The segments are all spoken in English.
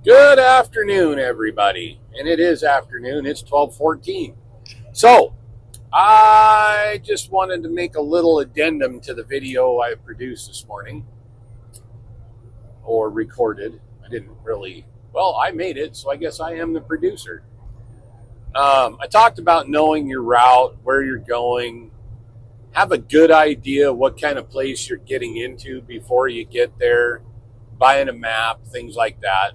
Good afternoon, everybody. And it is afternoon. It's 12:14. So, I just wanted to make a little addendum to the video I produced this morning or recorded. I didn't really, well, I made it, so I guess I am the producer. I talked about knowing your route, where you're going, have a good idea what kind of place you're getting into before you get there, buying a map, things like that.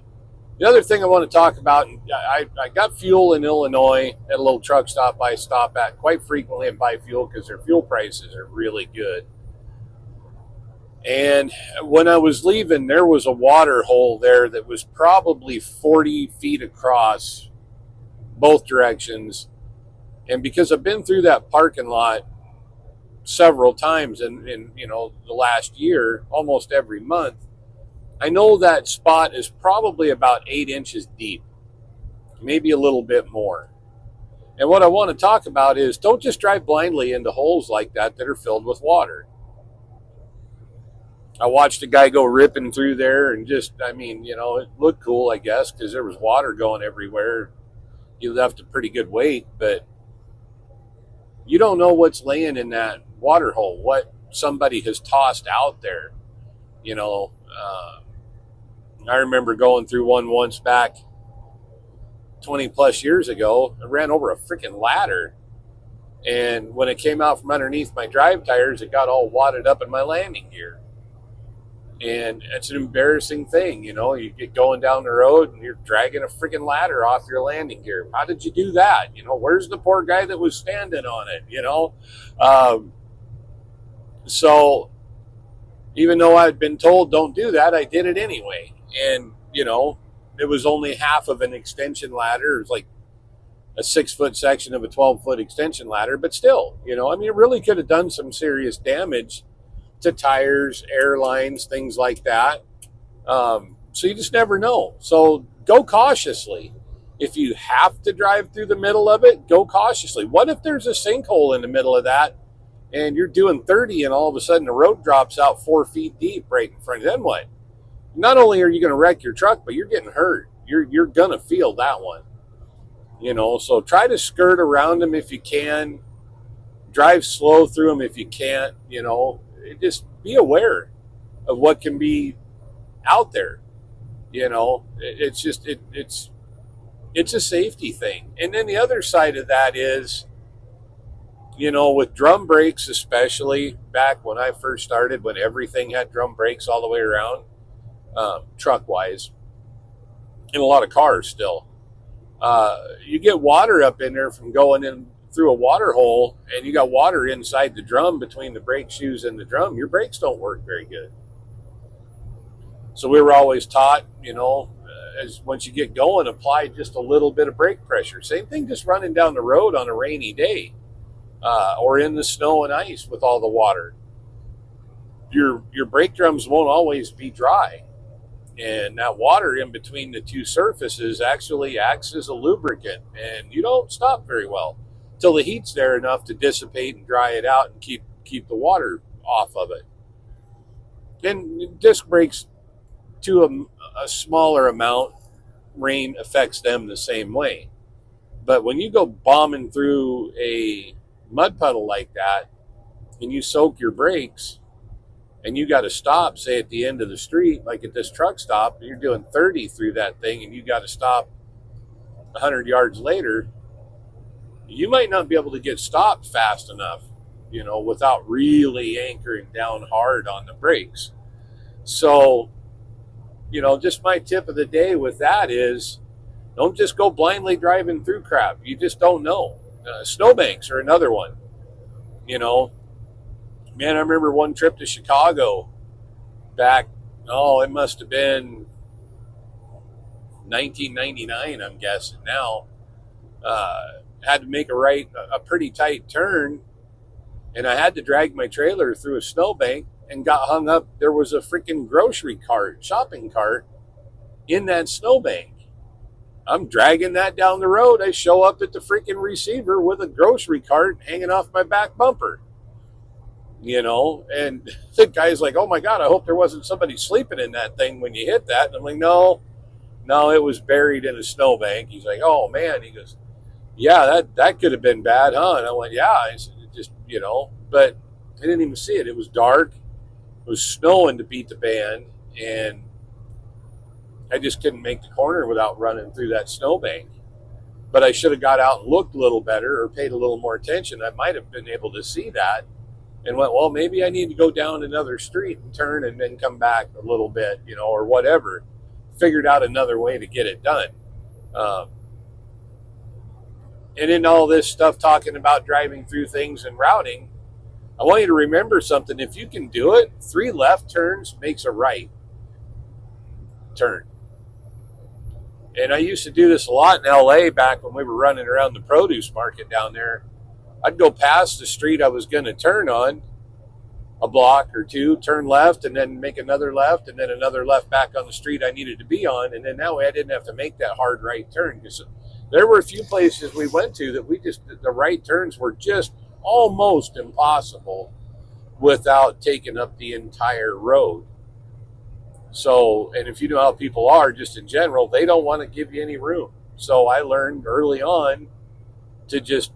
The other thing I want to talk about, I got fuel in Illinois at a little truck stop I stop at quite frequently and buy fuel because their fuel prices are really good. And when I was leaving, there was a water hole there that was probably 40 feet across both directions. And because I've been through that parking lot several times in the last year, almost every month, I know that spot is probably about 8 inches deep, maybe a little bit more. And what I want to talk about is don't just drive blindly into holes like that are filled with water. I watched a guy go ripping through there and it looked cool, I guess, because there was water going everywhere. He left a pretty good weight, but you don't know what's laying in that water hole, what somebody has tossed out there. You know, I remember going through one once back 20 plus years ago. I ran over a freaking ladder. And when it came out from underneath my drive tires, it got all wadded up in my landing gear. And it's an embarrassing thing. You get going down the road and you're dragging a freaking ladder off your landing gear. How did you do that? Where's the poor guy that was standing on it? So even though I'd been told don't do that, I did it anyway. And, it was only half of an extension ladder. It was like a 6-foot section of a 12-foot extension ladder. But still, it really could have done some serious damage to tires, airlines, things like that. So you just never know. So go cautiously. If you have to drive through the middle of it, go cautiously. What if there's a sinkhole in the middle of that and you're doing 30 and all of a sudden the road drops out 4 feet deep right in front of you? Then what? Not only are you going to wreck your truck, but you're getting hurt. You're going to feel that one. So try to skirt around them if you can. Drive slow through them if you can't. Just be aware of what can be out there. It's just it's a safety thing. And then the other side of that is, with drum brakes, especially back when I first started, when everything had drum brakes all the way around, truck wise, in a lot of cars still, you get water up in there from going in through a water hole, and you got water inside the drum between the brake shoes and the drum. Your brakes don't work very good. So we were always taught, as once you get going, apply just a little bit of brake pressure. Same thing just running down the road on a rainy day, or in the snow and ice with all the water. Your brake drums won't always be dry. And that water in between the two surfaces actually acts as a lubricant, and you don't stop very well till the heat's there enough to dissipate and dry it out and keep the water off of it. And disc brakes, to a smaller amount, rain affects them the same way. But when you go bombing through a mud puddle like that and you soak your brakes and you got to stop, say at the end of the street, like at this truck stop, and you're doing 30 through that thing and you got to stop 100 yards later, you might not be able to get stopped fast enough, without really anchoring down hard on the brakes. So, just my tip of the day with that is don't just go blindly driving through crap. You just don't know. Snowbanks are another one. Man, I remember one trip to Chicago back, it must have been 1999, I'm guessing now. Had to make a pretty tight turn, and I had to drag my trailer through a snowbank and got hung up. There was a freaking shopping cart in that snowbank. I'm dragging that down the road. I show up at the freaking receiver with a grocery cart hanging off my back bumper. And the guy's like, oh my God, I hope there wasn't somebody sleeping in that thing when you hit that. And I'm like, no, No, it was buried in a snowbank. He's like, oh man. He goes, yeah, that could have been bad, huh? And I went, yeah. I said, it just, but I didn't even see it. It was dark. It was snowing to beat the band, and I just couldn't make the corner without running through that snowbank. But I should have got out and looked a little better or paid a little more attention. I might have been able to see that and went, well, maybe I need to go down another street and turn and then come back a little bit, or whatever. Figured out another way to get it done. Um, and in all this stuff talking about driving through things and routing, I want you to remember something. If you can do it, 3 left turns makes a right turn. And I used to do this a lot in LA back when we were running around the produce market down there. I'd go past the street I was going to turn on, a block or two, turn left, and then make another left, and then another left back on the street I needed to be on. And then that way I didn't have to make that hard right turn. Because there were a few places we went to that the right turns were just almost impossible without taking up the entire road. So, and if you know how people are just in general, they don't want to give you any room. So I learned early on to just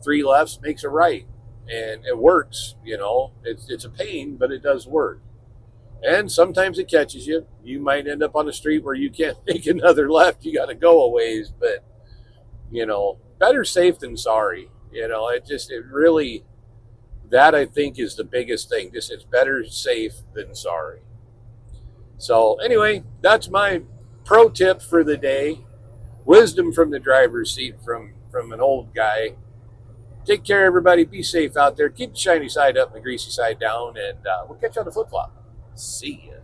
3 lefts makes a right. And it works, It's a pain, but it does work. And sometimes it catches you. You might end up on a street where you can't make another left. You got to go a ways. But, better safe than sorry. It really, that I think is the biggest thing. Just it's better safe than sorry. So anyway, that's my pro tip for the day. Wisdom from the driver's seat from an old guy. Take care, everybody. Be safe out there. Keep the shiny side up and the greasy side down. And we'll catch you on the flip-flop. See ya.